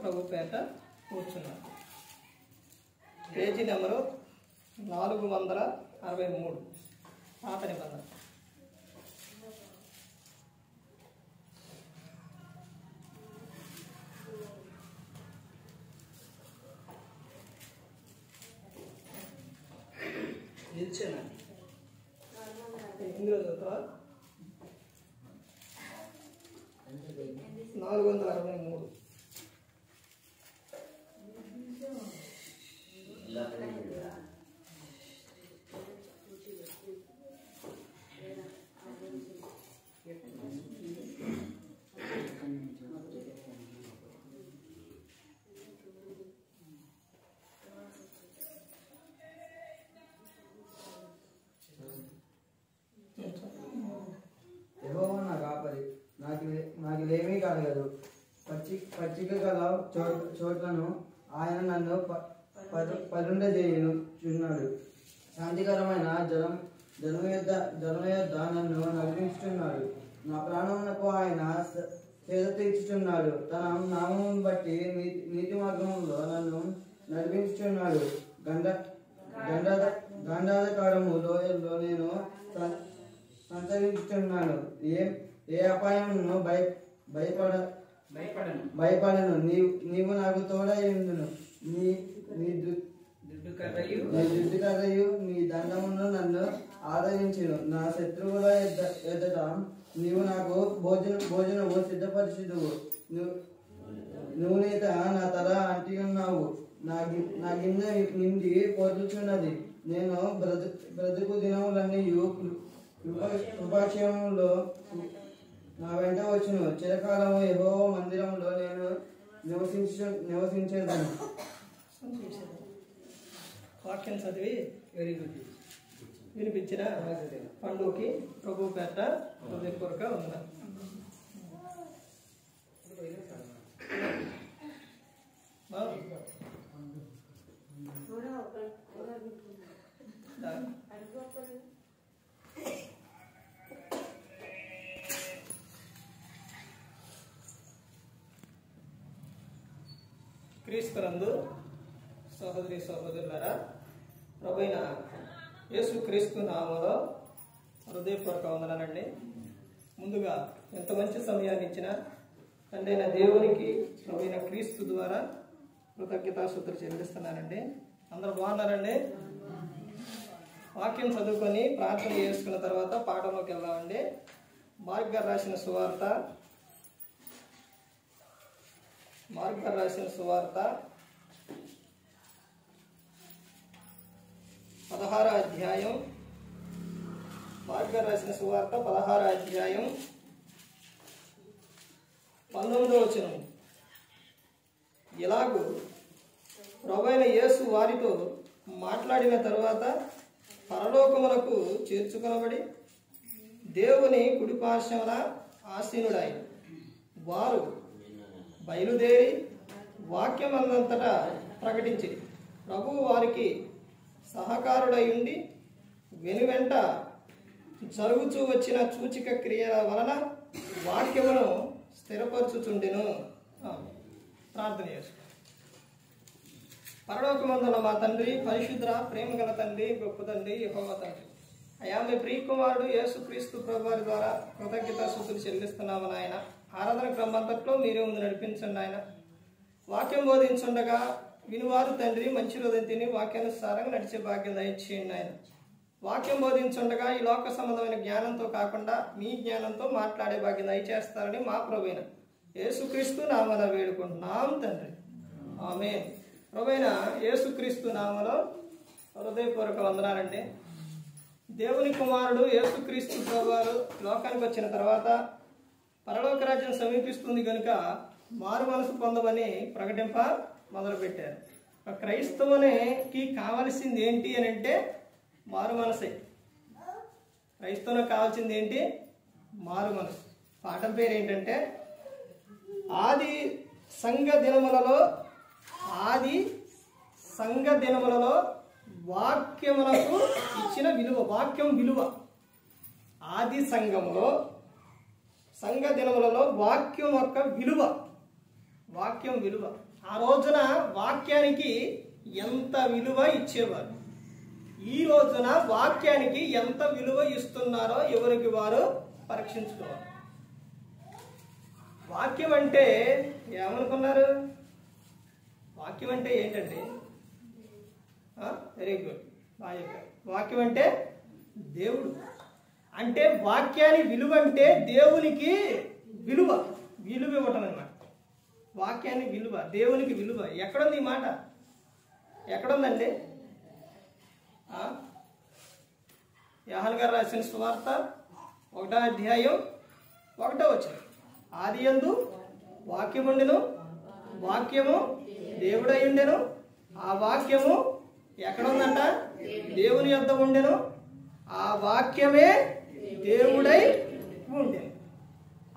ప్రభు పేట కూర్చున్నాను. Page number 463 పాత నిబంధన. నిల్చేనా ఇందులో చదువుతావా? 463. యెహోవా నా కాపరి, నాకు లేమీ కలగదు. పచ్చిక గల చోట్లను ఆయన నన్ను పరుండజేయుచున్నాడు. శాంతికరమైన జలము యొద్ద నన్ను నడిపించుచున్నాడు. నా ప్రాణమునకు ఆయన సేద తీర్చుచున్నాడు. తన నామమును బట్టి నీతి మార్గంలో నన్ను నడిపించుచున్నాడు. గండాధకారము లోయల్లో నేను సంచరించుచున్నాను. ఏ అపాయమును భయపడను. నీవు నాకు తోడైండును. నీ దుడ్డు కర్రయు నీ దండమును నన్ను ఆదరించును. నా శత్రువుల ఎదుట నీవు నాకు భోజనము సిద్ధపరచుదువు. నూనెత నా తల అంటియున్నావు. నా గిన్నె నిండి పొర్లుచున్నది. నేను బ్రతుకు దినములన్నీ కృపాక్షేమంలో నా వెంట వచ్చును. చిరకాలము యెహోవా మందిరంలో నేను నివసించేదను. వాక్యం చదివి వెరీ గుడ్ వినిపించిన పండుగకి ప్రభు పేట హృదయపూర్వక వందనాలు. క్రీస్తునందు సహోదరి సహోదరులారా, ప్రభువైన యేసు క్రీస్తు నామములో హృదయపూర్వక వందనాలండి. ముందుగా ఎంత మంచి సమయాన్ని ఇచ్చిన తండ్రి అయిన దేవునికి ప్రభువైన క్రీస్తు ద్వారా కృతజ్ఞతాస్తుతులు చెల్లిస్తున్నానండి. అందరూ బాగున్నారండి? వాక్యం చదువుకొని ప్రార్థన చేసుకున్న తర్వాత పాఠంలోకి వెళ్దామండి. మార్క్ గారు రాసిన సువార్త 16వ అధ్యాయం. మార్క్ గారు రాసిన సువార్త 16వ అధ్యాయం 19వ వచనం. ఇలాగూ ప్రభువైన యేసు వారితో మాట్లాడిన తరువాత పరలోకములకు చేర్చుకొనబడి దేవుని కుడిపార్శ్వమున ఆసీనుడాయి. వారు బయలుదేరి వాక్యమందంతటా ప్రకటించి ప్రభువు వారికి సహకారుడై ఉండి వెనువెంట జరుగుచూ వచ్చిన సూచిక క్రియల వలన వాక్యమును స్థిరపరచుచుండెను. ప్రార్థన చేసుకో. పరలోకమందున్న మా తండ్రి, పరిశుద్ధ ప్రేమ గల తండ్రి, గొప్ప తండ్రి, యెహోవా తండ్రి, అయా మీ ప్రియకుమారుడు యేసుక్రీస్తు ప్రభువారి ద్వారా కృతజ్ఞతాస్తుతులు చెల్లిస్తున్నాము నాయన. ఆరాధన క్రమంతట్లో మీరే ముందు నడిపించండి ఆయన. వాక్యం బోధించుండగా వినువారు తండ్రి మంచి హృదయం తిని వాక్యానుసారంగా నడిచే భాగ్యం దయచేయండి ఆయన. వాక్యం బోధించుండగా ఈ లోక సంబంధమైన జ్ఞానంతో కాకుండా మీ జ్ఞానంతో మాట్లాడే భాగ్యం దయచేస్తారని మా ప్రభువైన యేసుక్రీస్తు నామమున వేడుకుంటున్నాం తండ్రి, ఆమేన్. ప్రభువైన యేసుక్రీస్తు నామములో హృదయపూర్వక వందనాలండి. దేవుని కుమారుడు యేసుక్రీస్తు ప్రభువారు లోకానికి వచ్చిన తర్వాత పరలోక రాజ్యం సమీపిస్తుంది కనుక మారు మనసు పొందమని ప్రకటింప మొదలుపెట్టారు. క్రైస్తవునికి కావలసింది ఏంటి అని అంటే మారు మనసే. క్రైస్తవునికి కావాల్సింది ఏంటి? మారు మనసు. పాఠం పేరు ఏంటంటే ఆది సంఘ దినములలో వాక్యములకు ఇచ్చిన విలువ. వాక్యం విలువ. ఆది సంఘ దినములలో వాక్యం యొక్క విలువ. వాక్యం విలువ. ఆ రోజున వాక్యానికి ఎంత విలువ ఇచ్చేవారు, ఈ రోజున వాక్యానికి ఎంత విలువ ఇస్తున్నారో ఎవరికి వారు పరీక్షించుకోవాలి. వాక్యం అంటే ఏమనుకున్నారు? వాక్యం అంటే ఏంటండి? వెరీ గుడ్, బాగా చెప్పారు. వాక్యం అంటే దేవుడు. అంటే వాక్యాన్ని విలువ అంటే దేవునికి విలువ ఇవ్వటం అన్నమాట. వాక్యాన్ని విలువ, దేవునికి విలువ. ఎక్కడుంది ఈ మాట? ఎక్కడుందండి? యోహాను గారు రాసిన సువార్త 1వ అధ్యాయం 1వ వచనం. ఆదియందు వాక్యముండెను, వాక్యము దేవుడై ఉండెను, ఆ వాక్యము ఎక్కడుందంట? దేవుని యొద్ద ఉండెను, ఆ వాక్యమే దేవుడై ఉండెను,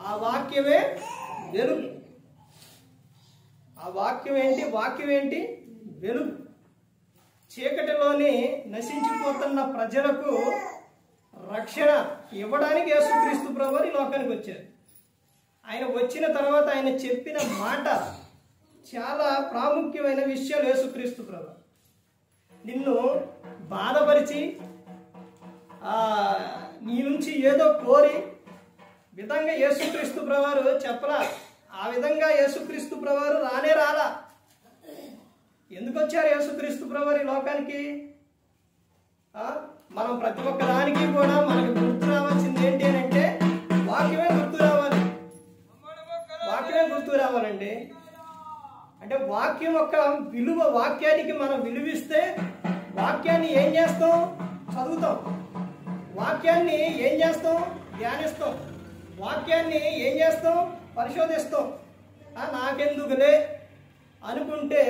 ఆ వాక్యమే వెలుగు. ఆ వాక్యం ఏంటి? వాక్యం ఏంటి? వెలుగు. చీకటిలోని నశించిపోతున్న ప్రజలకు రక్షణ ఇవ్వడానికి యేసుక్రీస్తు ప్రభువు ఈ లోకానికి వచ్చారు. ఆయన వచ్చిన తర్వాత ఆయన చెప్పిన మాట చాలా ప్రాముఖ్యమైన విషయాలు. యేసుక్రీస్తు ప్రభువు నిన్ను బాధపరిచి నీ నుంచి ఏదో కోరి విధంగా యేసుక్రీస్తు ప్రభువు చెప్పలా. ఆ విధంగా యేసుక్రీస్తు ప్రభువు రాలా. ఎందుకు వచ్చారు యేసుక్రీస్తు ప్రభువు ఈ లోకానికి? మనం ప్రతి ఒక్క దానికి కూడా మనకు గుర్తు రావాల్సింది ఏంటి అని అంటే వాక్యమే గుర్తు రావాలి. వాక్యమే గుర్తు రావాలండి. అంటే వాక్యం యొక్క విలువ, వాక్యానికి మనం విలువిస్తే వాక్యాన్ని ఏం చేస్తాం? చదువుతాం. వాక్యాన్ని ఏం చేస్తాం? ధ్యానిస్తాం. వాక్యాన్ని ఏం చేస్తాం? పరిశోధిస్తాం. నాకెందుకులే అనుకుంటే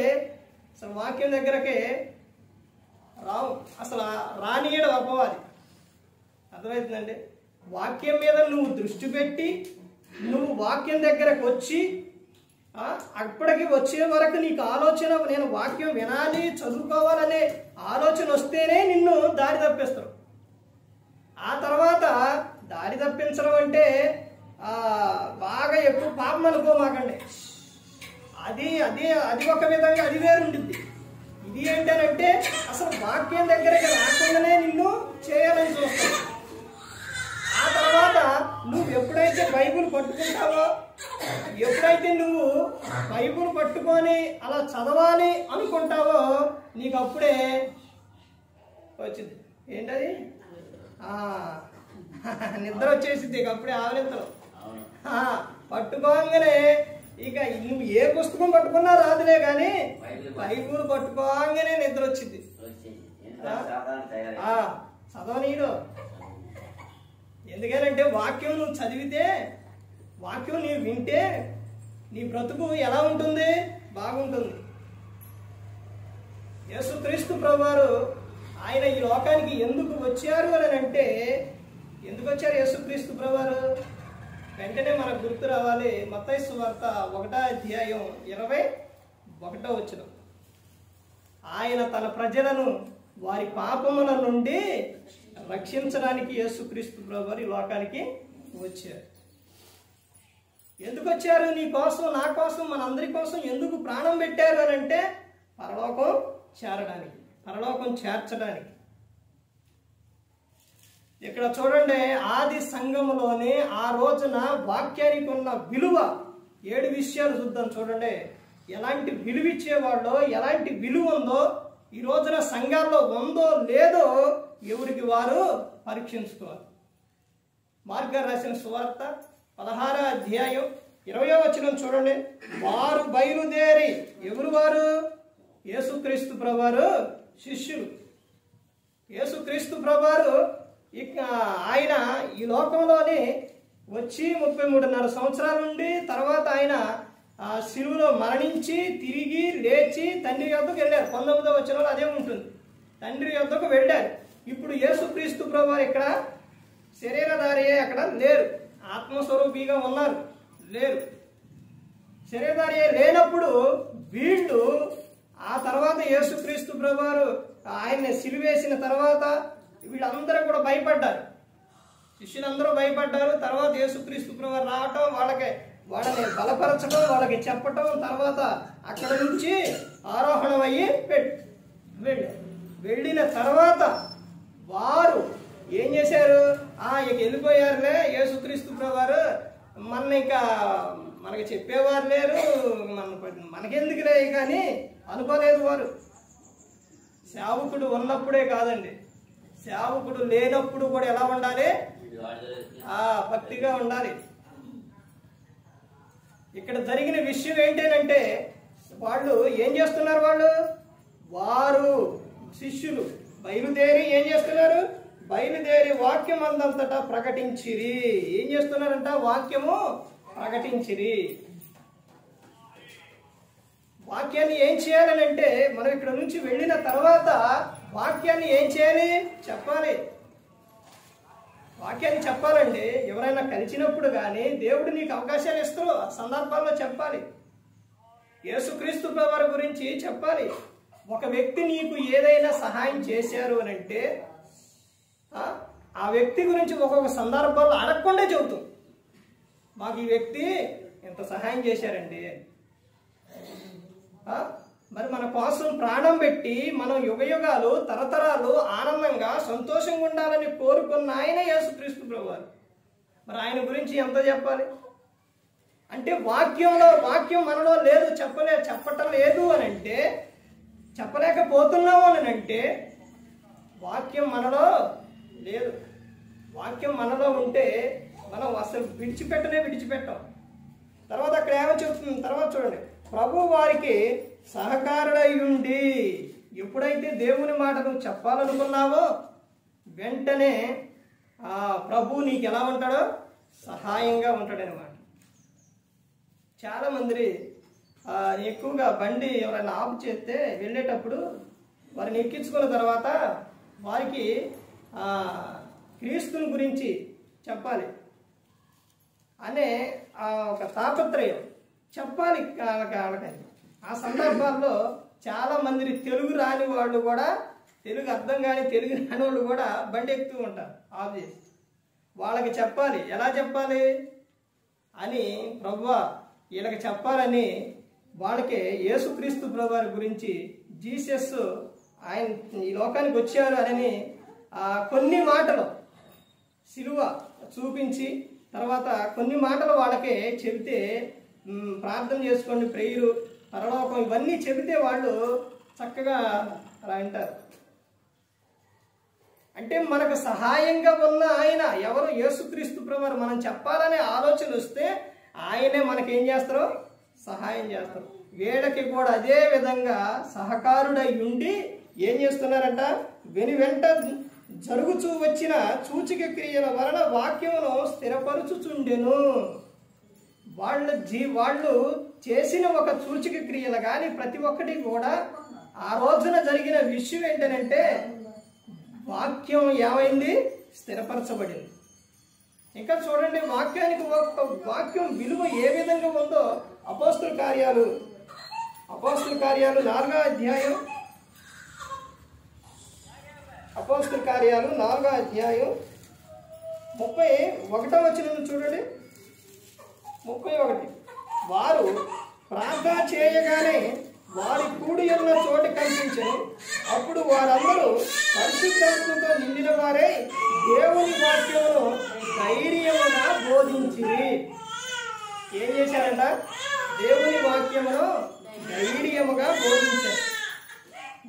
అసలు వాక్యం దగ్గరకే రావు. అసలు రానియడు అపవాది. అర్థమవుతుందండి? వాక్యం మీద నువ్వు దృష్టి పెట్టి నువ్వు వాక్యం దగ్గరకు వచ్చి అప్పటికి వచ్చే వరకు నీకు ఆలోచన, నేను వాక్యం వినాలి, చదువుకోవాలనే ఆలోచన వస్తేనే నిన్ను దారి తప్పిస్తారు. ఆ తర్వాత దారి తప్పించడం అంటే బాగా ఎక్కువ పాపం అనుకోమాకండి. అది అది అది ఒక విధంగా అది వేరు ఉంటుంది. ఇది ఏంటంటే అసలు వాక్యం దగ్గరికి రాకుండానే నిన్ను చేయాలని చూస్తావు. ఆ తర్వాత నువ్వు ఎప్పుడైతే బైబిల్ పట్టుకుంటావో, ఎప్పుడైతే నువ్వు బైబిల్ పట్టుకొని అలా చదవాలి అనుకుంటావో నీకు అప్పుడే వచ్చింది. ఏంటది? నిద్ర వచ్చేసింది. ఇక అప్పుడే ఆవలింతలు పట్టుకోగానే ఇక నువ్వు ఏ పుస్తకం పట్టుకున్నా రాదులే కానీ బైబిల్ పట్టుకోగానే నిద్ర వచ్చింది. చదవనీడు. ఎందుకనంటే వాక్యం నువ్వు చదివితే, వాక్యం నీవు వింటే నీ బ్రతుకు ఎలా ఉంటుంది? బాగుంటుంది. యేసుక్రీస్తు ప్రభువారు ఆయన ఈ లోకానికి ఎందుకు వచ్చారు అని అంటే, ఎందుకు వచ్చారు యేసుక్రీస్తు ప్రభువారు? వెంటనే మనకు గుర్తు రావాలి. మత్తయి సువార్త 1వ అధ్యాయం 21వ వచనం. ఆయన తన ప్రజలను వారి పాపముల నుండి రక్షించడానికి యేసుక్రీస్తు ప్రభువారు ఈ లోకానికి వచ్చారు. ఎందుకు వచ్చారు? నీ కోసం, నా కోసం, మనందరి కోసం ఎందుకు ప్రాణం పెట్టారు అని అంటే పరలోకం చేరడానికి, పరలోకం చేర్చడానికి. ఇక్కడ చూడండి, ఆది సంఘములోనే ఆ రోజున వాక్యానికి ఉన్న విలువ 7 విషయాలు చూద్దాం. చూడండి ఎలాంటి విలువ ఇచ్చేవాళ్ళో, ఎలాంటి విలువ ఉందో ఈ రోజున సంఘాల్లో ఉందో లేదో ఎవరికి వారు పరీక్షించుకోవాలి. మార్కు గారు రాసిన సువార్త 16వ అధ్యాయం 20వ వచనం చూడండి. వారు బయలుదేరి, ఎవరు వారు? యేసుక్రీస్తు ప్రభువారు శిష్యులు. యేసుక్రీస్తు ప్రభువారు ఇక ఆయన ఈ లోకంలోని వచ్చి 33.5 సంవత్సరాల నుండి తర్వాత ఆయన శిలువలో మరణించి తిరిగి లేచి తండ్రి యొద్దకు వెళ్ళారు. 19వ వచనంలో అదే ఉంటుంది. తండ్రి యొద్దకు వెళ్ళారు. ఇప్పుడు యేసుక్రీస్తు ప్రభువారు ఇక్కడ శరీరధారియే అక్కడ లేరు. ఆత్మస్వరూపిగా ఉన్నారు, లేరు. శరీరధారియే లేనప్పుడు వీళ్ళు ఆ తర్వాత యేసుక్రీస్తు ప్రభువారు ఆయన్ని సిలువేసిన తర్వాత వీళ్ళందరూ కూడా భయపడ్డారు. శిష్యులందరూ భయపడ్డారు. తర్వాత యేసుక్రీస్తు ప్రభువారు రావటం, వాళ్ళని బలపరచడం, వాళ్ళకి చెప్పటం, తర్వాత అక్కడ నుంచి ఆరోహణం అయ్యి వెళ్ళిన తర్వాత వారు ఏం చేశారు? ఇక వెళ్ళిపోయారులే యేసుక్రీస్తు ప్రభువారు, మనకి చెప్పేవారు లేరు, మనకెందుకులే కానీ అనుకోలేదు వారు. సేవకుడు ఉన్నప్పుడే కాదండి, సేవకుడు లేనప్పుడు కూడా ఎలా ఉండాలి? భక్తిగా ఉండాలి. ఇక్కడ జరిగిన విషయం ఏంటంటే వాళ్ళు ఏం చేస్తున్నారు? వారు శిష్యులు బయలుదేరి ఏం చేస్తున్నారు? బయలుదేరి వాక్యం అందంతటా ప్రకటించిరి. ఏం చేస్తున్నారంట? వాక్యము ప్రకటించిరి. వాక్యాన్ని ఏం చేయాలని అంటే మనం ఇక్కడ నుంచి వెళ్ళిన తర్వాత వాక్యాన్ని ఏం చేయాలి? చెప్పాలి. వాక్యాన్ని చెప్పాలండి. ఎవరైనా కలిసినప్పుడు కానీ దేవుడు నీకు అవకాశాలు ఇస్తారు, ఆ సందర్భాల్లో చెప్పాలి. యేసుక్రీస్తు ప్రభువారి గురించి చెప్పాలి. ఒక వ్యక్తి నీకు ఏదైనా సహాయం చేశారు అని అంటే ఆ వ్యక్తి గురించి ఒక్కొక్క సందర్భాల్లో అడగకుండా చెబుతాం, మాకు ఈ వ్యక్తి ఎంత సహాయం చేశారండి. మరి మన కోసం ప్రాణం పెట్టి మనం యుగయుగాలు తరతరాలు ఆనందంగా సంతోషంగా ఉండాలని కోరుకున్న ఆయన యేసుక్రీస్తు ప్రభువారు. మరి ఆయన గురించి ఎంత చెప్పాలి అంటే వాక్యం మనలో లేదు, చెప్పటం లేదు అని అంటే, చెప్పలేకపోతున్నాము అని అంటే వాక్యం మనలో లేదు. వాక్యం మనలో ఉంటే మనం అసలు విడిచిపెట్టం. తర్వాత అక్కడ ఏమో చెప్తుంది, తర్వాత చూడండి, ప్రభు వారికి సహకారుడయ్యుండి. ఎప్పుడైతే దేవుని మాట నువ్వు చెప్పాలనుకున్నావో వెంటనే ప్రభు నీకు ఎలా ఉంటాడో? సహాయంగా ఉంటాడనమాట. చాలామంది ఎక్కువగా బండి ఎవరైనా ఆపు చేస్తే వెళ్ళేటప్పుడు వారిని ఎక్కించుకున్న తర్వాత వారికి క్రీస్తుని గురించి చెప్పాలి అనే ఒక తాపత్రయం చెప్పాలి వాళ్ళకి. ఆ సందర్భాల్లో చాలామంది తెలుగు రాని వాళ్ళు కూడా, తెలుగు అర్థం కాని తెలుగు రాని వాళ్ళు కూడా బండి ఎక్కుతూ ఉంటారు ఆఫ్ చేసి. వాళ్ళకి చెప్పాలి. ఎలా చెప్పాలి అని ప్రభువా వీళ్ళకి చెప్పాలని వాళ్ళకి యేసుక్రీస్తు ప్రభువారి గురించి, జీసస్ ఆయన ఈ లోకానికి వచ్చారు అని కొన్ని మాటలు సిలువ చూపించి తర్వాత కొన్ని మాటలు వాళ్ళకి చెబితే, ప్రార్థన చేసుకోండి, ప్రేయరు, పరలోకం, ఇవన్నీ చెబితే వాళ్ళు చక్కగా అలా అంటారు. అంటే మనకు సహాయంగా ఉన్న ఆయన ఎవరు? యేసుక్రీస్తు ప్రభువారు. మనం చెప్పాలనే ఆలోచన వస్తే ఆయనే మనకేం చేస్తారు? సహాయం చేస్తారు. వీళ్ళకి కూడా అదే విధంగా సహకారుడై ఉండి ఏం చేస్తున్నారంట? వెంట జరుగుచూ వచ్చిన సూచిక క్రియల వలన వాక్యమును స్థిరపరచుచుండెను. వాళ్ళు చేసిన ఒక సూచిక క్రియలు కానీ ప్రతి ఒక్కటి కూడా ఆ రోజున జరిగిన విషయం ఏంటంటే వాక్యం ఏమైంది? స్థిరపరచబడింది. ఇంకా చూడండి, వాక్యం విలువ ఏ విధంగా ఉందో అపోస్తుల కార్యాలు 4వ అధ్యాయం, అపోస్తుల కార్యాలు 4వ అధ్యాయం 31వ వచనం చూడండి. 31. వారు ప్రార్థన చేయగానే వారి కూడి ఉన్న చోటు కనిపించను. అప్పుడు వారందరూ పరిశుద్ధాత్మతో నిండిన వారే దేవుని వాక్యమును ధైర్యముగా బోధించిరి. ఏం చేశారంట? దేవుని వాక్యమును ధైర్యముగా బోధించారు.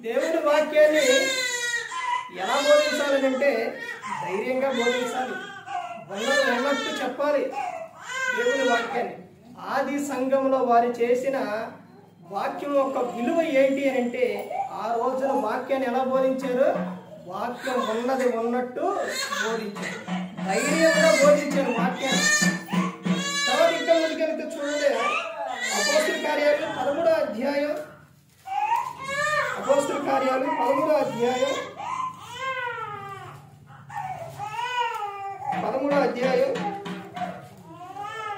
దేవుని వాక్యాన్ని ఎలా బోధించాలంటే ధైర్యంగా బోధించాలి, ఉన్నట్టు చెప్పాలి దేవుని వాక్యాన్ని. ఆది సంఘంలో వారు చేసిన వాక్యం యొక్క విలువ ఏంటి అని అంటే ఆ రోజున వాక్యాన్ని ఎలా బోధించారు? వాక్యం ఉన్నది ఉన్నట్టు బోధించారు, ధైర్యంగా బోధించారు వాక్యాన్ని. తర్వాత ఇంకా ముందుకెళ్తే చూడండి, అపోస్తుల కార్యాలు 13వ అధ్యాయం, అపోస్తుల కార్యాలు 13వ అధ్యాయం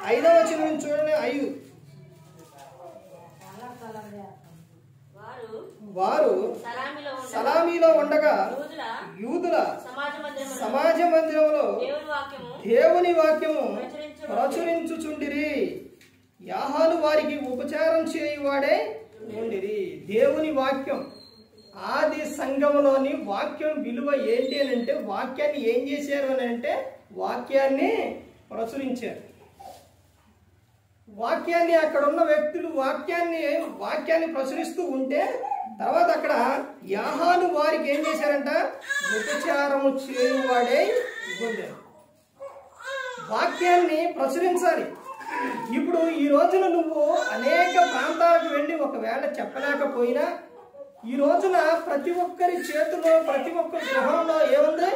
5వ వచనం చూడండి. 5. వారు సలామీలో ఉండగా యూదుల సమాజ మందిరంలో దేవుని వాక్యము ప్రచురించుచుండిరి. యాహాను వారికి ఉపచారం చేయువాడే ఉండిరి. దేవుని వాక్యం, ఆది సంఘంలోని వాక్యం విలువ ఏంటి అని అంటే, వాక్యాన్ని ఏం చేశారు అని అంటే వాక్యాన్ని ప్రచురించారు. వాక్యాన్ని అక్కడ ఉన్న వ్యక్తులు వాక్యాన్ని ప్రచురిస్తూ ఉంటే తర్వాత అక్కడ యాహాను వారికి ఏం చేశారంట, ఉపచారము చేయువాడే ఉండారు. వాక్యాన్ని ప్రచురించాలి. ఇప్పుడు ఈ రోజున నువ్వు అనేక ప్రాంతాలకు వెళ్ళి ఒకవేళ చెప్పలేకపోయినా, ఈ రోజున ప్రతి ఒక్కరి చేతిలో, ప్రతి ఒక్కరి గృహంలో ఏముంది,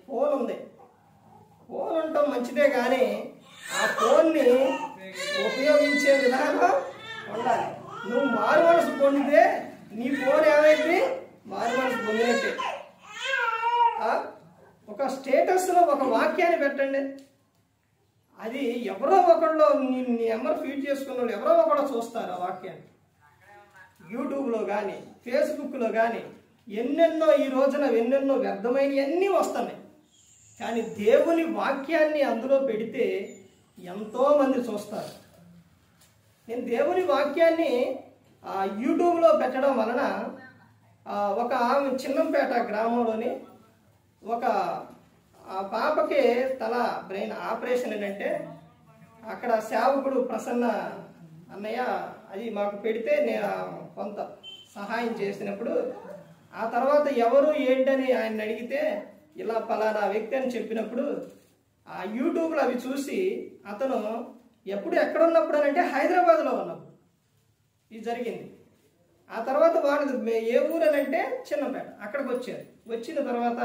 ఫోన్ ఉంది. ఫోన్ ఉండటం మంచిదే, కానీ ఆ ఫోన్ని ఉపయోగించే విధానం ఉండాలి. నువ్వు మారు మనసు పొందితే నీ ఫోన్ ఏమైంది, మారు మనసు పొందినట్టే. ఒక స్టేటస్లో ఒక వాక్యాన్ని పెట్టండి, అది ఎవరో ఒకళ్ళు నీ నెంబర్ ఫీడ్ చేసుకున్న వాళ్ళు ఎవరో ఒకళ్ళు చూస్తారు ఆ వాక్యాన్ని. యూట్యూబ్లో కానీ ఫేస్బుక్లో కానీ ఎన్నెన్నో ఈ రోజున ఎన్నెన్నో వ్యర్థమైనవన్నీ వస్తున్నాయి. కానీ దేవుని వాక్యాన్ని అందులో పెడితే ఎంతోమంది చూస్తారు. నేను దేవుని వాక్యాన్ని యూట్యూబ్లో పెట్టడం వలన ఒక చిన్నంపేట గ్రామంలోని ఒక పాపకి బ్రెయిన్ ఆపరేషన్ ఏంటంటే, అక్కడ సేవకుడు ప్రసన్న అన్నయ్య అది మాకు పెడితే నేను కొంత సహాయం చేసినప్పుడు, ఆ తర్వాత ఎవరు ఏంటని ఆయన అడిగితే ఇలా పలానా వ్యక్తి అని చెప్పినప్పుడు ఆ యూట్యూబ్లో అవి చూసి అతను ఎక్కడ ఉన్నప్పుడు అని అంటే హైదరాబాద్లో ఉన్నప్పుడు ఇది జరిగింది. ఆ తర్వాత వాడు ఏ ఊరు అని అంటే చిన్నపేట, అక్కడికి వచ్చారు. వచ్చిన తర్వాత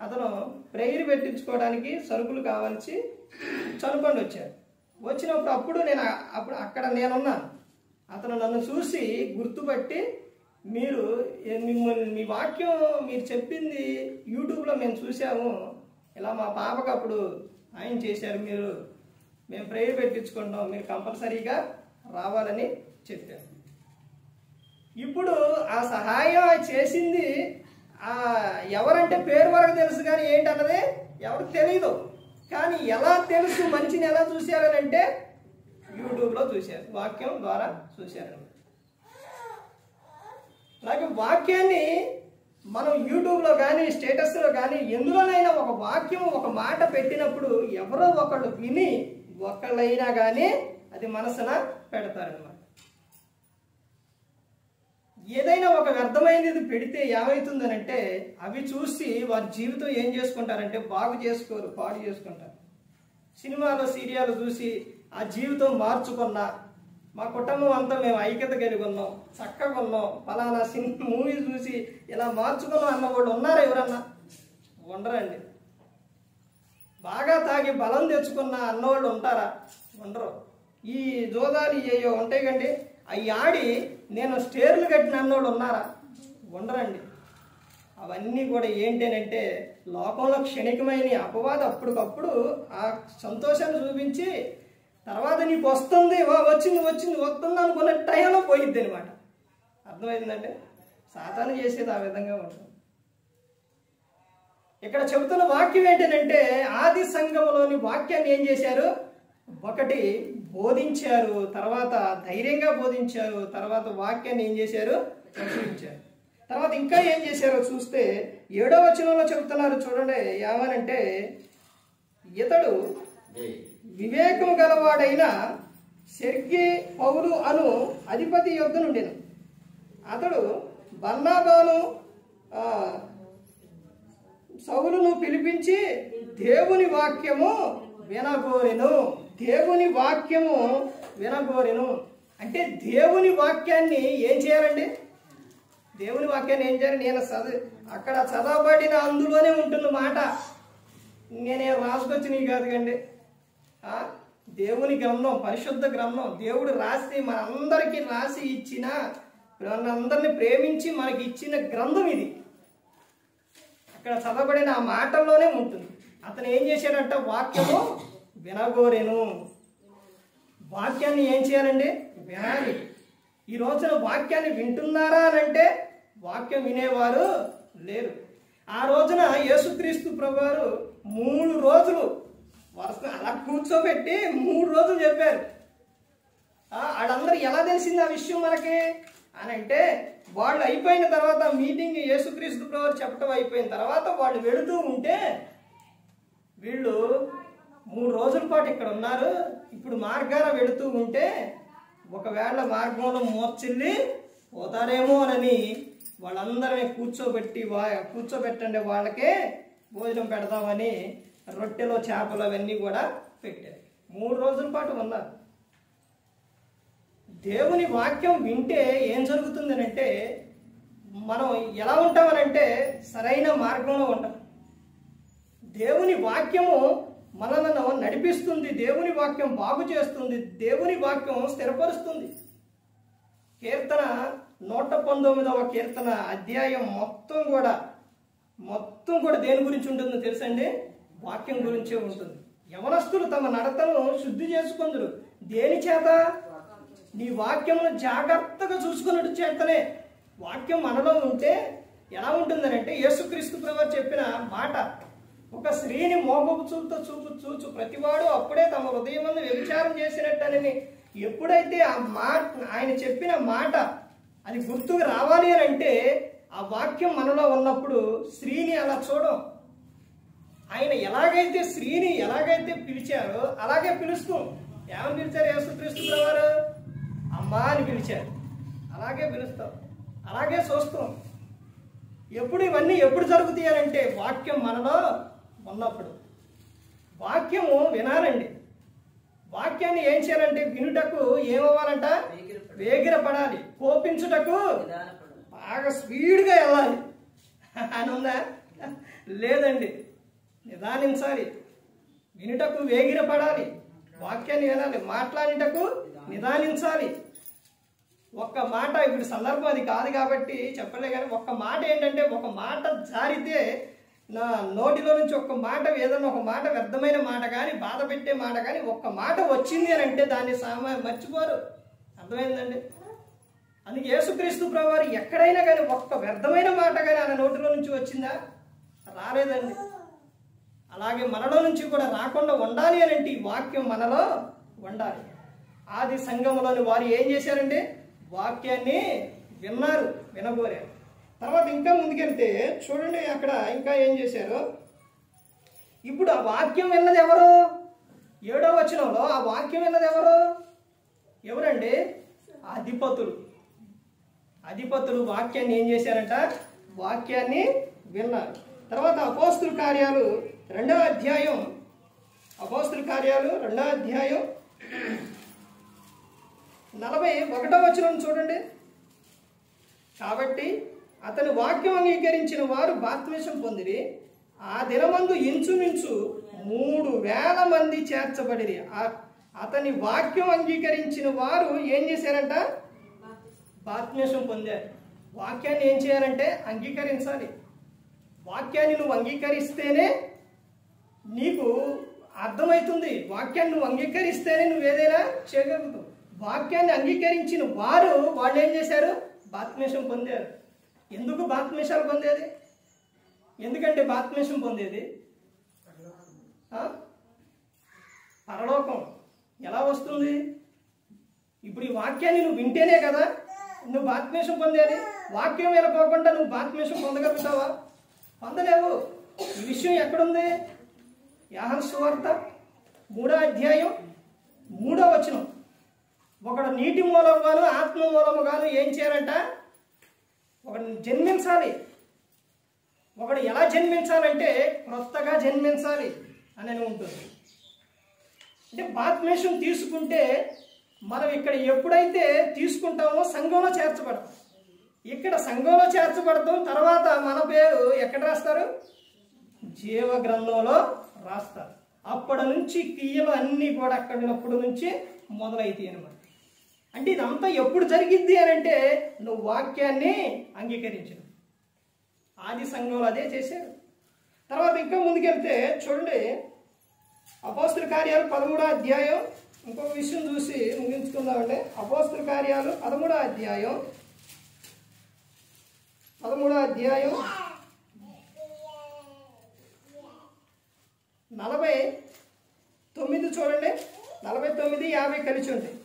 అతను ప్రేయర్ పెట్టించుకోవడానికి సరుకులు కావాల్సి చనుకొని వచ్చారు. వచ్చినప్పుడు అప్పుడు అక్కడ నేనున్నాను. అతను నన్ను చూసి గుర్తుపట్టి, మీ వాక్యం మీరు చెప్పింది యూట్యూబ్లో మేము చూసాము, ఇలా మా పాపకు అప్పుడు ఆయన చేశారు, మేము ప్రేయర్ పెట్టించుకుంటాం, మీరు కంపల్సరీగా రావాలని చెప్పారు. ఇప్పుడు ఆ సహాయం చేసింది ఎవరంటే పేరు వరకు తెలుసు, కానీ ఏంటన్నది ఎవరికి తెలియదు. కానీ ఎలా తెలుసు, మనిషిని ఎలా చూశారని అంటే యూట్యూబ్లో చూశారు, వాక్యం ద్వారా చూశారు. అలాగే వాక్యాన్ని మనం యూట్యూబ్లో కానీ స్టేటస్లో కానీ ఎందులోనైనా ఒక వాక్యం ఒక మాట పెట్టినప్పుడు ఎవరో ఒకళ్ళు విని ఒకళ్ళైనా కానీ అది మనసున పెడతారనమాట. ఏదైనా ఒక వ్యర్థమైనది పెడితే ఏమవుతుందనంటే అవి చూసి వారి జీవితం ఏం చేసుకుంటారంటే బాగు చేసుకోరు, పాడు చేసుకుంటారు. సినిమాలో సీరియాలు చూసి ఆ జీవితం మార్చుకున్నా, మా కుటుంబం అంతా మేము ఐక్యత కలిగి ఉన్నాం, చక్కగా ఉన్నాం, ఫలానా మూవీ చూసి ఇలా మార్చుకున్నాం అన్న వాళ్ళు ఉన్నారా? ఎవరన్నా ఉండరండి. బాగా తాగి బలం తెచ్చుకున్న అన్నవాళ్ళు ఉంటారా? ఉండరు. ఈ జోదాలు ఏయో ఉంటాయి కండి, అవి ఆడి నేను స్టేర్లు కట్టిన అన్నోళ్ళు ఉన్నారా? ఉండరండి. అవన్నీ కూడా ఏంటనంటే లోకంలో క్షణికమైన అపవాదం అప్పటికప్పుడు ఆ సంతోషాన్ని చూపించి తర్వాత నీకు వస్తుంది, వస్తుంది అనుకున్న టైంలో పోయిద్ది అనమాట. అర్థమైందంటే సాతాను చేసేది ఆ విధంగా ఉంటుంది. ఇక్కడ చెబుతున్న వాక్యం ఏంటంటే ఆది సంఘంలోని వాక్యాన్ని ఏం చేశారు? ఒకటి బోధించారు, తర్వాత ధైర్యంగా బోధించారు, తర్వాత వాక్యాన్ని ఏం చేశారు? ప్రచురించారు. తర్వాత ఇంకా ఏం చేశారో చూస్తే 7వ వచనంలో చెబుతున్నారు చూడండి. ఏమనంటే ఇతడు వివేకము గలవాడైన సెర్గి పౌలు అను అధిపతి యొద్ద నుండెను. అతడు బర్నబాను సౌలును పిలిపించి దేవుని వాక్యము వినగోరెను. దేవుని వాక్యము వినగోరెను అంటే దేవుని వాక్యాన్ని ఏం చేయాలండి? దేవుని వాక్యాన్ని ఏం చేయాలి? నేను అక్కడ చదవబడిన అందులోనే ఉంటున్న మాట నేనేం రాసుకొచ్చినవి కాదు కండి. దేవుని గ్రంథం, పరిశుద్ధ గ్రంథం, దేవుడు రాసి మనందరికీ రాసి ఇచ్చిన, మనందరిని ప్రేమించి మనకి ఇచ్చిన గ్రంథం ఇది. అక్కడ చదవబడిన ఆ మాటల్లోనే ఉంటుంది. అతను ఏం చేశాడంట? వాక్యము వినగోరెను. వాక్యాన్ని ఏం చేయాలండి? వినాలి. ఈ రోజున వాక్యాన్ని వింటున్నారా అని అంటే వాక్యం వినేవారు లేరు. ఆ రోజున యేసుక్రీస్తు ప్రభువారు 3 రోజులు వరుస అలా కూర్చోబెట్టి 3 రోజులు చెప్పారు. వాళ్ళందరూ ఎలా తెలిసింది ఆ విషయం మనకి అని అంటే, వాళ్ళు అయిపోయిన తర్వాత మీటింగ్ యేసుక్రీస్తు ప్రభువు చెప్పడం అయిపోయిన తర్వాత వాళ్ళు వెళుతూ ఉంటే, వీళ్ళు 3 రోజుల పాటు ఇక్కడ ఉన్నారు, ఇప్పుడు మార్గాన వెళుతూ ఉంటే ఒకవేళ మార్గంలో మోర్చిల్లి పోతారేమో అని వాళ్ళందరినీ కూర్చోబెట్టండి, వాళ్ళకే భోజనం పెడదామని రొట్టెలో చేపలు అవన్నీ కూడా పెట్టారు. 3 రోజుల పాటు ఉన్నారు. దేవుని వాక్యం వింటే ఏం జరుగుతుందనంటే, మనం ఎలా ఉంటామనంటే సరైన మార్గంలో ఉంటాం. దేవుని వాక్యము మనలను నడిపిస్తుంది, దేవుని వాక్యం బాగు చేస్తుంది, దేవుని వాక్యం స్థిరపరుస్తుంది. కీర్తన 119వ కీర్తన అధ్యాయం మొత్తం కూడా దేని గురించి ఉంటుందో తెలుసండి? వాక్యం గురించే ఉంటుంది. యవనస్తులు తమ నడతను శుద్ధి చేసుకుందరు. దేని చేత? నీ వాక్యమును జాగ్రత్తగా చూసుకున్నట్టు చేతనే. వాక్యం మనలో ఉంటే ఎలా ఉంటుందనంటే, యేసుక్రీస్తు ప్రభువు చెప్పిన మాట, ఒక స్త్రీని మోగపు చూపుతో చూచు ప్రతివాడు అప్పుడే తమ హృదయమందు వ్యభిచారం చేసినట్టని ఎప్పుడైతే ఆ మాట, ఆయన చెప్పిన మాట అది గుర్తుకు రావాలి అని అంటే, ఆ వాక్యం మనలో ఉన్నప్పుడు స్త్రీని అలా చూడం. ఆయన స్త్రీని ఎలాగైతే పిలిచారో అలాగే పిలుస్తాం. ఏమని పిలిచారు యేసుక్రీస్తు ప్రభువారు? అమ్మా అని పిలిచారు. అలాగే పిలుస్తాం, అలాగే చూస్తాం. ఇవన్నీ ఎప్పుడు జరుగుతాయంటే, వాక్యం మనలో ఉన్నప్పుడు. వాక్యము వినాలండి. వాక్యాన్ని ఏం చేయాలంటే, వినుటకు ఏమవ్వాలంట? వేగిరపడాలి. కోపించుటకు బాగా స్పీడ్గా వెళ్ళాలి అని ఉందా? లేదండి, నిదానించాలి. వినుటకు వేగిరపడాలి, వాక్యాన్ని వినాలి. మాట్లాడేటకు నిదానించాలి. ఒక్క మాట, ఇప్పుడు సందర్భం అది కాదు కాబట్టి చెప్పలే, కానీ ఒక్క మాట ఏంటంటే, ఒక మాట జారితే నా నోటిలో నుంచి ఒక్క మాట, ఏదన్నా ఒక మాట, వ్యర్థమైన మాట కానీ, బాధ పెట్టే మాట కానీ ఒక్క మాట వచ్చింది అని అంటే దాన్ని మర్చిపోరు. అర్థమైందండి? అందుకే యేసుక్రీస్తు ప్రభువారు ఎక్కడైనా కానీ ఒక్క వ్యర్థమైన మాట కానీ ఆయన నోటిలో నుంచి వచ్చిందా? రాలేదండి. అలాగే మనలో నుంచి కూడా రాకుండా ఉండాలి అని అంటే ఈ వాక్యం మనలో ఉండాలి. ఆది సంఘంలోని వారు ఏం చేశారంటే, వాక్యాన్ని విన్నారు, వినగోరారు. తర్వాత ఇంకా ముందుకెళ్తే చూడండి, అక్కడ ఇంకా ఏం చేశారు. ఇప్పుడు ఆ వాక్యం విన్నది ఎవరు? 7వ వచనంలో ఆ వాక్యం విన్నది ఎవరండి? అధిపతులు వాక్యాన్ని ఏం చేశారంట? వాక్యాన్ని విన్నారు. తర్వాత అపోస్తుల కార్యాలు 2వ అధ్యాయం 41వ వచనం చూడండి. కాబట్టి అతని వాక్యం అంగీకరించిన వారు బాప్తిస్మం పొందిరి. ఆ దినమందు ఇంచుమించు 3,000 మంది చేర్చబడిరి. అతని వాక్యం అంగీకరించిన వారు ఏం చేశారంట? బాప్తిస్మం పొందారు. వాక్యాన్ని ఏం చేయాలంటే అంగీకరించాలి. వాక్యాన్ని నువ్వు అంగీకరిస్తేనే నీకు అర్థమవుతుంది. వాక్యాన్ని నువ్వు అంగీకరిస్తేనే నువ్వు ఏదైనా చేయగలుగుతావు. వాక్యాన్ని అంగీకరించిన వాళ్ళు ఏం చేశారు? బాప్తిస్మం పొందారు. ఎందుకు బాప్తిస్మాలు పొందేది? ఎందుకంటే బాప్తిస్మం పొందేది పరలోకం. ఎలా వస్తుంది? ఇప్పుడు ఈ వాక్యాన్ని నువ్వు వింటేనే కదా నువ్వు బాప్తిస్మం పొందేది. వాక్యం వెళ్ళకోకుండా నువ్వు బాప్తిస్మం పొందగలుగుతావా? పొందలేవు. ఈ విషయం ఎక్కడుంది? యోహాను సువార్త 3వ అధ్యాయం 3వ వచనం. ఒకడు నీటి మూలముగాను ఆత్మ మూలముగాను ఏం చేయాలంట? ఒకడు జన్మించాలి. ఒకడు ఎలా జన్మించాలంటే క్రొత్తగా జన్మించాలి అని ఉంటుంది. అంటే బాప్తిస్మం తీసుకుంటే మనం ఇక్కడ ఎప్పుడైతే తీసుకుంటామో సంఘంలో చేర్చబడతాం. ఇక్కడ సంఘంలో చేర్చబడతాం. తర్వాత మన పేరు ఎక్కడ రాస్తారు? జీవ గ్రంథంలో రాస్తారు. అప్పటి నుంచి క్రియలు అన్నీ కూడా అక్కడినప్పటి నుంచి మొదలైతాయి అన్నమాట. అంటే ఇదంతా ఎప్పుడు జరిగింది అని అంటే నువ్వు వాక్యాన్ని అంగీకరించు. ఆది సంఘంలో అదే చేశారు. తర్వాత ఇంకా ముందుకెళ్తే చూడండి, అపోస్తుల కార్యాలు 13వ అధ్యాయం. ఇంకొక విషయం చూసి ముగించుకుందామండి. అపోస్తుల కార్యాలు 13వ అధ్యాయం 49 చూడండి. 49, 50 కలిసి ఉంటాయి.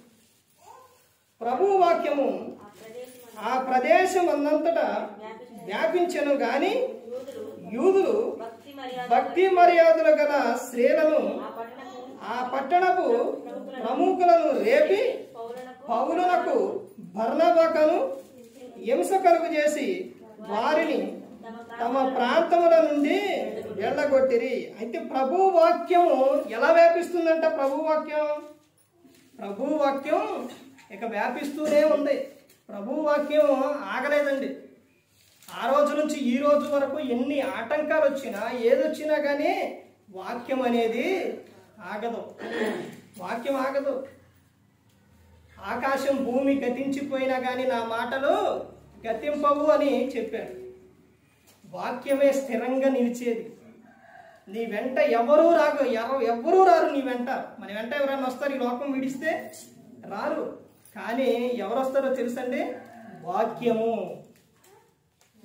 ప్రభు వాక్యము ఆ ప్రదేశం అన్నంతటా వ్యాపించెను గాని యూదులు భక్తి మర్యాదలు గల స్త్రీలను ఆ పట్టణపు ప్రముఖులను రేపి పౌలునకు బర్నబాకను హింస కలుగు చేసి వారిని తమ ప్రాంతముల నుండి వెళ్ళగొట్టిరి. అయితే ప్రభు వాక్యము ఎలా వ్యాపిస్తుందంట? ప్రభు వాక్యం ఇక వ్యాపిస్తూనే ఉంది. ప్రభు వాక్యం ఆగలేదండి. ఆ రోజు నుంచి ఈ రోజు వరకు ఎన్ని ఆటంకాలు వచ్చినా ఏదొచ్చినా కానీ వాక్యం అనేది ఆగదు. వాక్యం ఆగదు. ఆకాశం భూమి గతించిపోయినా కానీ నా మాటలు గతింపవు అని చెప్పాడు. వాక్యమే స్థిరంగా నిలిచేది. నీ వెంట ఎవరూ రారు. నీ వెంట మన వెంట ఎవరైనా వస్తారు? ఈ లోకం విడిస్తే రారు. కానీ ఎవరు వస్తారో తెలుసండి?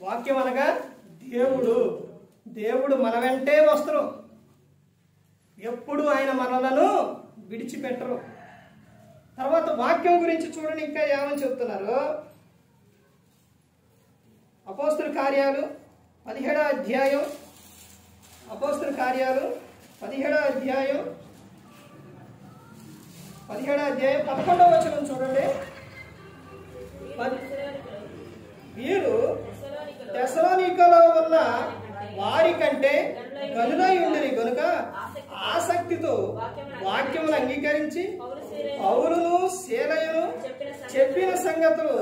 వాక్యం అనగా దేవుడు మన వెంటే వస్తారు. ఎప్పుడు ఆయన మనలను విడిచిపెట్టరు. తర్వాత వాక్యం గురించి చూడండి, ఇంకా ఏమని చెప్తున్నారు? అపోస్తుల కార్యాలు 17వ అధ్యాయం 11వ వచనం చూడండి. వీరు తెస్సలోనికలో ఉన్న వారి కంటే గనులై ఉండిరి గనుక ఆసక్తితో వాక్యమును అంగీకరించి పౌలును శీలయును చెప్పిన సంగతులు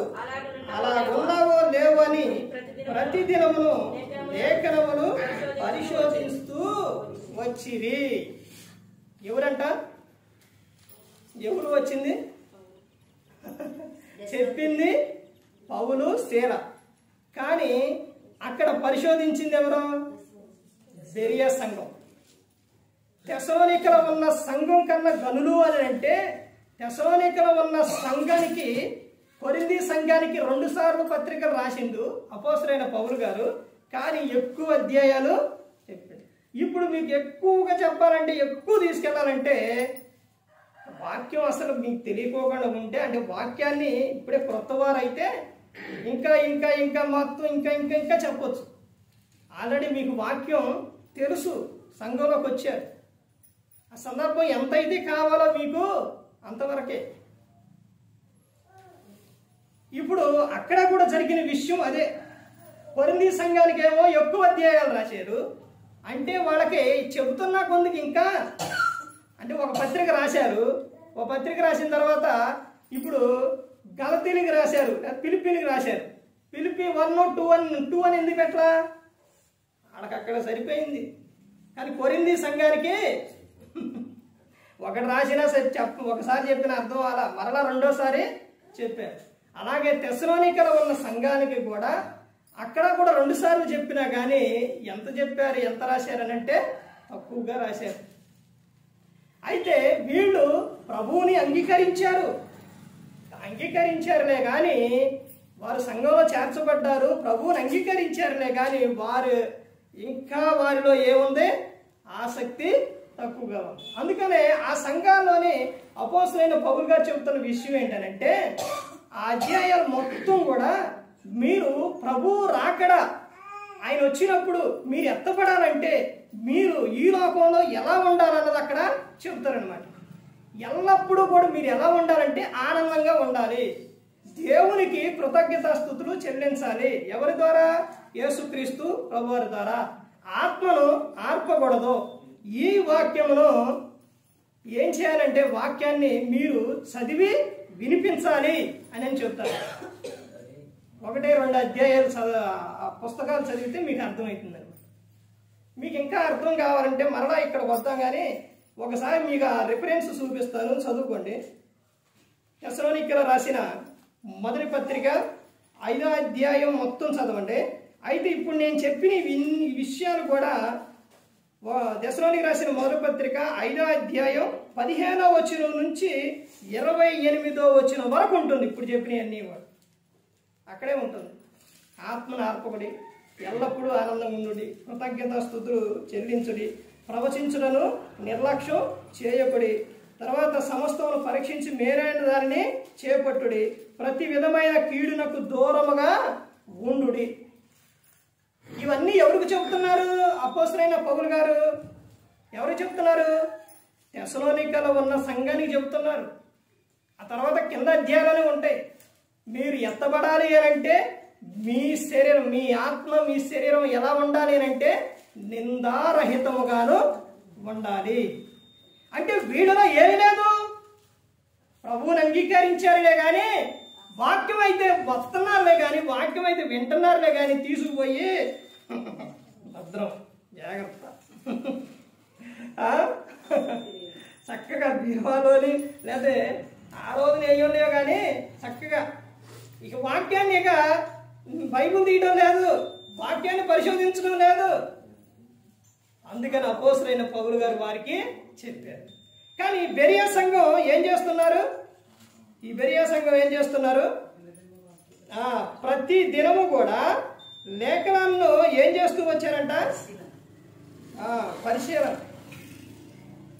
అలా ఉన్నావో లేవు అని ప్రతిదినమును లేఖనములు పరిశోధిస్తూ వచ్చిరి. ఎవరు వచ్చింది? చెప్పింది పౌలు శీల. కానీ అక్కడ పరిశోధించింది ఎవరు? బెరియా సంఘం. తెస్సలోనికలో ఉన్న సంఘం కన్నా గనులు అని అంటే తెస్సలోనికలో ఉన్న సంఘానికి, కొరింథీ సంఘానికి 2 సార్లు పత్రికలు రాసిండు అపోస్తలుడైన పౌలు గారు. కానీ ఎక్కువ అధ్యాయాలు చెప్పాడు. ఇప్పుడు మీకు ఎక్కువగా చెప్పాలంటే, ఎక్కువ తీసుకెళ్లాలంటే వాక్యం అసలు మీకు తెలియకోకుండా ఉంటే, అంటే వాక్యాన్ని ఇప్పుడే క్రొత్త వారు అయితే ఇంకా ఇంకా ఇంకా మొత్తం ఇంకా ఇంకా ఇంకా చెప్పొచ్చు. ఆల్రెడీ మీకు వాక్యం తెలుసు, సంఘంలోకి వచ్చారు. ఆ సందర్భం ఎంతైతే కావాలో మీకు అంతవరకే. ఇప్పుడు అక్కడ కూడా జరిగిన విషయం అదే. కొరింథీ సంఘానికి ఏమో ఎక్కువ అధ్యాయాలు రాశారు. అంటే వాళ్ళకి చెబుతున్న కొందుకు ఇంకా, అంటే ఒక పత్రిక రాశారు. ఒక పత్రిక రాసిన తర్వాత ఇప్పుడు గలతీలకు రాశారు, ఫిలిప్పీలకు రాశారు. ఫిలిప్పీ 1:2 అని ఎందుకు ఎట్లా? అక్కడ సరిపోయింది. కానీ కొరింథీ సంఘానికి ఒకటి రాసినా సరే ఒకసారి చెప్పిన అర్థం అలా మరలా రెండోసారి చెప్పారు. అలాగే తెస్సలోనికలో ఉన్న సంఘానికి కూడా అక్కడ కూడా 2 సార్లు చెప్పినా కానీ ఎంత చెప్పారు, ఎంత రాశారని అంటే తక్కువగా రాశారు. అయితే వీళ్ళు ప్రభువుని అంగీకరించారులే కానీ, వారు సంఘంలో చేర్చబడ్డారు, ప్రభువుని అంగీకరించారులే కానీ వారు ఇంకా వారిలో ఏముంది? ఆసక్తి తక్కువగా ఉంది. అందుకనే ఆ సంఘాల్లోని అపోస్తలుడైన పౌలు గారు చెబుతున్న విషయం ఏంటంటే, ఆ అధ్యాయాలు మొత్తం కూడా మీరు ప్రభు రాకడ, ఆయన వచ్చినప్పుడు మీరు ఎత్తపడాలంటే మీరు ఈ లోకంలో ఎలా ఉండాలన్నది అక్కడ చెప్తారనమాట. ఎల్లప్పుడూ కూడా మీరు ఎలా ఉండాలంటే ఆనందంగా ఉండాలి, దేవునికి కృతజ్ఞతాస్తుతులు చెల్లించాలి. ఎవరి ద్వారా? యేసుక్రీస్తు ప్రభువారి ద్వారా. ఆత్మను ఆర్పకూడదు. ఈ వాక్యమును ఏం చేయాలంటే వాక్యాన్ని మీరు చదివి వినిపించాలి అని చెప్తారు. 1-2 అధ్యాయాలు పుస్తకాలు చదివితే మీకు అర్థమవుతుంది. మీకు ఇంకా అర్థం కావాలంటే మరలా ఇక్కడ వద్దాం. కానీ ఒకసారి మీకు ఆ రిఫరెన్స్ చూపిస్తాను, చదువుకోండి. తెస్సలోనికలో రాసిన మొదటి పత్రిక 5వ అధ్యాయం మొత్తం చదవండి. అయితే ఇప్పుడు నేను చెప్పిన ఈ విషయాలు కూడా తెస్సలోనికలో రాసిన మొదటి పత్రిక 5వ అధ్యాయం 15వ వచనం నుంచి 28వ వచనం వరకు ఉంటుంది. ఇప్పుడు చెప్పినవన్నీ అక్కడే ఉంటుంది. ఆత్మను ఆర్పకుడి, ఎల్లప్పుడూ ఆనందంగా ఉండుడి, కృతజ్ఞతాస్తుతులు చెల్లించుడి, ప్రవచించుటను నిర్లక్ష్యం చేయకుడి, తర్వాత సమస్తమును పరీక్షించి మేరైన దానిని చేపట్టుడి, ప్రతి విధమైన కీడునకు దూరముగా ఉండుడి. ఇవన్నీ ఎవరికి చెబుతున్నారు? అపోస్తలుడైన పౌలు గారు ఎవరికి చెప్తున్నారు? తెస్సలోనికలో ఉన్న సంఘానికి చెబుతున్నారు. ఆ తర్వాత కింద అధ్యాయాలు ఉంటాయి. మీరు ఎత్తబడాలి అంటే మీ శరీరం, మీ ఆత్మ, మీ శరీరం ఎలా ఉండాలి అంటే నిందారహితముగాను ఉండాలి. అంటే వీళ్ళలో ఏమీ లేదు, ప్రభువుని అంగీకరించారులే కానీ వాక్యం అయితే వస్తున్నారులే కానీ, వాక్యం అయితే వింటున్నారులే కానీ తీసుకుపోయి భద్రం జాగ్రత్త చక్కగా బీరువాలోని లేదా ఆ రోజున ఏమి ఉండేవో కానీ చక్కగా ఇక వాక్యాన్ని ఇక బైబిల్ తీయడం లేదు, వాక్యాన్ని పరిశోధించడం లేదు. అందుకని అపోస్తలుడైన పౌలు గారు వారికి చెప్పారు. కానీ బెరియా సంఘం ఏం చేస్తున్నారు? ఈ బెరియా సంఘం ఏం చేస్తున్నారు? ప్రతి దినము కూడా లేఖనాలను ఏం చేస్తూ వచ్చారంట?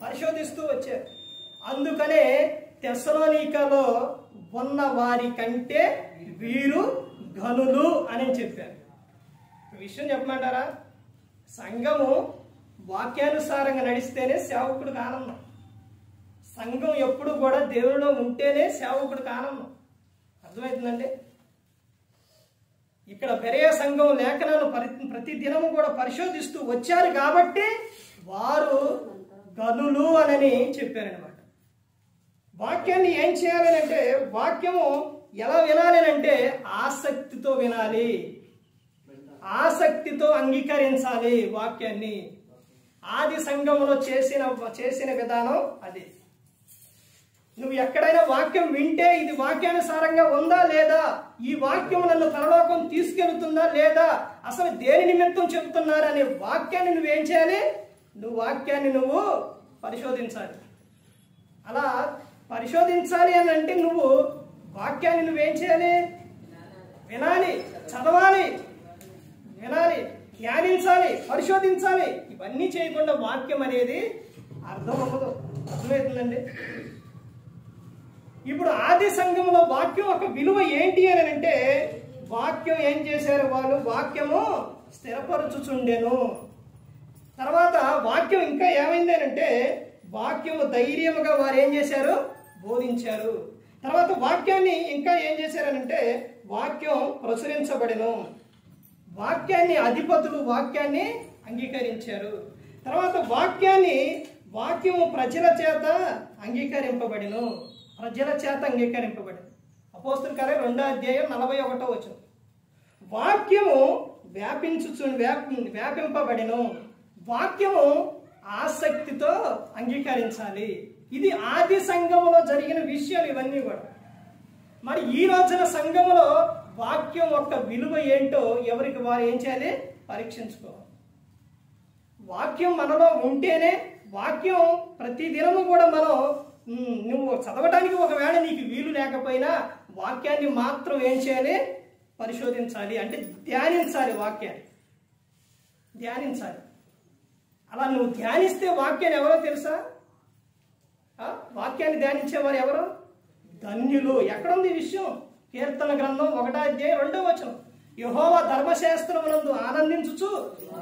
పరిశోధిస్తూ వచ్చారు. అందుకనే తెస్సలోనికలో ఉన్న వారి కంటే వీరు ఘనులు అని చెప్పారు. విషయం చెప్పమంటారా? సంఘము వాక్యానుసారంగా నడిస్తేనే సేవకుడికి ఆనందం. సంఘం ఎప్పుడు కూడా దేవుడిలో ఉంటేనే సేవకుడికి ఆనందం. అర్థమవుతుందండి? ఇక్కడ బెరియా సంఘం లేఖనాలు ప్రతి దినము కూడా పరిశోధిస్తూ వచ్చారు కాబట్టి వారు గనులు అని చెప్పారనమాట. వాక్యాన్ని ఏం చేయాలని అంటే, వాక్యము ఎలా వినాలి అంటే ఆసక్తితో వినాలి, ఆసక్తితో అంగీకరించాలి వాక్యాన్ని. ఆది సంఘంలో చేసిన విధానం అది. నువ్వు ఎక్కడైనా వాక్యం వింటే ఇది వాక్యానుసారంగా ఉందా లేదా, ఈ వాక్యం నన్ను పరలోకం తీసుకెళ్తుందా లేదా, అసలు దేని నిమిత్తం చెబుతున్నారు అనే వాక్యాన్ని నువ్వేం చేయాలి? వాక్యాన్ని నువ్వు పరిశోధించాలి. అలా పరిశోధించాలి అని అంటే నువ్వు వాక్యాన్ని నువ్వేం చేయాలి? వినాలి, చదవాలి, వినాలి, ధ్యానించాలి, పరిశోధించాలి. ఇవన్నీ చేయకుండా వాక్యం అనేది అర్థం అవ్వదు. అర్థమవుతుందండి? ఇప్పుడు ఆది సంఘంలో వాక్యం ఒక విలువ ఏంటి అని అంటే, వాక్యం ఏం చేశారు వాళ్ళు? వాక్యము స్థిరపరచుచుండెను. తర్వాత వాక్యం ఇంకా ఏమైంది అని అంటే, వాక్యము ధైర్యముగా వారు ఏం చేశారు? బోధించారు. తర్వాత వాక్యాన్ని ఇంకా ఏం చేశారనంటే, వాక్యం ప్రచురించబడెను. వాక్యాన్ని అధిపతులు వాక్యాన్ని అంగీకరించారు. తర్వాత వాక్యము ప్రజల చేత అంగీకరింపబడెను. ప్రజల చేత అంగీకరింపబడింది. అపోస్తలుల కార్యాలు 2వ అధ్యాయం 41వ వచనం. వాక్యము వ్యాపింపబడెను. వాక్యము ఆసక్తితో అంగీకరించాలి. ఇది ఆది సంఘములో జరిగిన విషయాలు ఇవన్నీ కూడా. మరి ఈ రోజున సంఘములో వాక్యం యొక్క విలువ ఏంటో ఎవరికి వారు ఏం చేయాలి? పరీక్షించుకోవాలి. వాక్యం మనలో ఉంటేనే, వాక్యం ప్రతి దినము కూడా మనం నువ్వు చదవటానికి ఒకవేళ నీకు వీలు లేకపోయినా వాక్యాన్ని మాత్రం ఏం చేయాలి? పరిశోధించాలి. అంటే ధ్యానించాలి, వాక్యాన్ని ధ్యానించాలి. అలా నువ్వు ధ్యానిస్తే వాక్యాన్ని ఎవరో తెలుసా? వాక్యాన్ని ధ్యానించేవారు ఎవరు? ధన్యులు. ఎక్కడుంది ఈ విషయం? కీర్తన గ్రంథం 1వ అధ్యాయం 2వ వచనం. యెహోవా ధర్మశాస్త్రమునందు ఆనందించుచు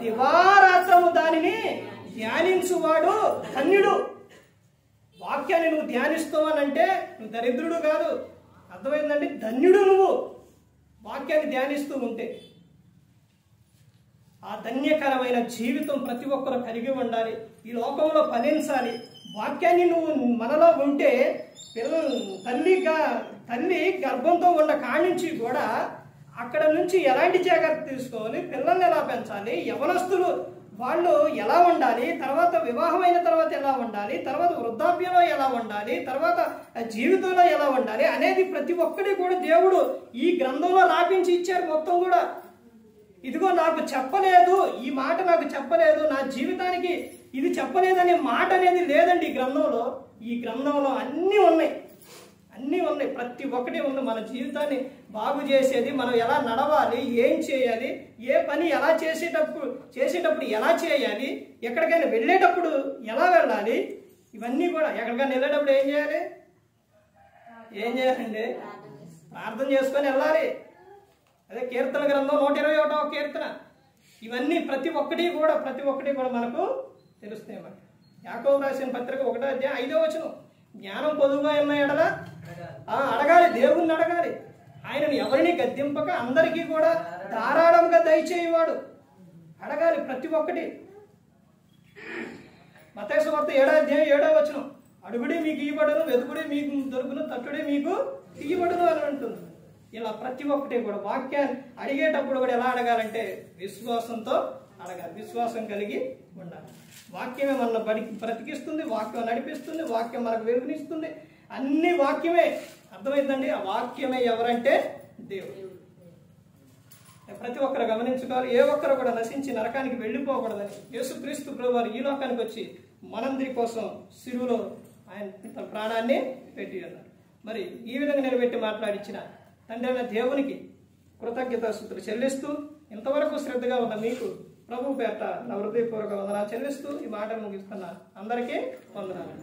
దివారాత్రము దానిని ధ్యానించువాడు ధన్యుడు. వాక్యాన్ని నువ్వు ధ్యానిస్తావనంటే నువ్వు దరిద్రుడు కాదు. అర్థమైందండి? ధన్యుడు నువ్వు వాక్యాన్ని ధ్యానిస్తూ ఉంటే. ఆ ధన్యకరమైన జీవితం ప్రతి ఒక్కరు కలిగి ఉండాలి, ఈ లోకంలో ఫలించాలి. వాక్యాన్ని నువ్వు మనలో ఉంటే తల్లి గర్భంతో ఉన్న కాడి నుంచి కూడా అక్కడ నుంచి ఎలాంటి జాగ్రత్త తీసుకోవాలి, పిల్లల్ని ఎలా పెంచాలి, యవనస్తులు వాళ్ళు ఎలా ఉండాలి, తర్వాత వివాహమైన తర్వాత ఎలా ఉండాలి, తర్వాత వృద్ధాప్యంలో ఎలా ఉండాలి, తర్వాత జీవితంలో ఎలా ఉండాలి అనేది ప్రతి ఒక్కటి కూడా దేవుడు ఈ గ్రంథంలో రాపించి ఇచ్చారు మొత్తం కూడా. ఇదిగో నాకు చెప్పలేదు, ఈ మాట నాకు చెప్పలేదు, నా జీవితానికి ఇది చెప్పలేదనే మాట అనేది లేదండి ఈ గ్రంథంలో. ఈ గ్రంథంలో అన్నీ ఉన్నాయి, అన్నీ ఉన్నాయి, ప్రతి ఒక్కటి ఉంది. మన జీవితాన్ని బాగు చేసేది, మనం ఎలా నడవాలి, ఏం చేయాలి, ఏ పని ఎలా చేసేటప్పుడు ఎలా చేయాలి, ఎక్కడికైనా వెళ్ళేటప్పుడు ఎలా వెళ్ళాలి, ఇవన్నీ కూడా ఎక్కడికైనా వెళ్ళేటప్పుడు ఏం చేయాలి? ఏం చేయాలండి? ప్రార్థన చేసుకొని వెళ్ళాలి. అదే కీర్తన గ్రంథం 121వ కీర్తన. ఇవన్నీ ప్రతి ఒక్కటి కూడా మనకు తెలుస్తాయి అన్నమాట. యాకోబు రాసిన పత్రిక 1వ అధ్యాయం 5వ వచనం, జ్ఞానం పొదువుగా ఉన్న ఎడల అడగాలి, దేవుణ్ణి అడగాలి. ఆయనను ఎవరిని గద్దింపక అందరికీ కూడా ధారాళంగా దయచేయవాడు. అడగాలి ప్రతి ఒక్కటి. మత్తయి సువార్త 7వ అధ్యాయం 7వ వచనం, అడుగుడి మీకు ఇవ్వబడును, వెతుకుడి మీకు దొరుకును, తట్టుడి మీకు తీయబడును అని ఉంటుంది. ఇలా ప్రతి ఒక్కటి కూడా వాక్యాన్ని అడిగేటప్పుడు కూడా ఎలా అడగాలంటే విశ్వాసంతో అడగాలి, విశ్వాసం కలిగి ఉండాలి. వాక్యమే మన బ్రతికిస్తుంది, వాక్యం నడిపిస్తుంది, వాక్యం మనకు వెలుగునిస్తుంది. అన్ని వాక్యమే. అర్థమైందండి? ఆ వాక్యమే ఎవరంటే దేవుడు. ప్రతి ఒక్కరు గమనించుకోవాలి. ఏ ఒక్కరు కూడా నశించి నరకానికి వెళ్ళిపోకూడదని యేసుక్రీస్తు ప్రభువారు ఈ లోకానికి వచ్చి మనందరి కోసం సిలువలో ఆయన తన ప్రాణాన్ని పెట్టి ఉన్నారు. మరి ఈ విధంగా నిలబెట్టి మాట్లాడించిన తండ్రి అయిన దేవునికి కృతజ్ఞతాస్తుతులు చెల్లిస్తూ, ఇంతవరకు శ్రద్ధగా ఉన్న మీకు ప్రభు పేట నా హృదయపూర్వక వందనాలు చెల్లిస్తూ ఈ మాటలు ముగిస్తున్నా. అందరికీ వందనాలు.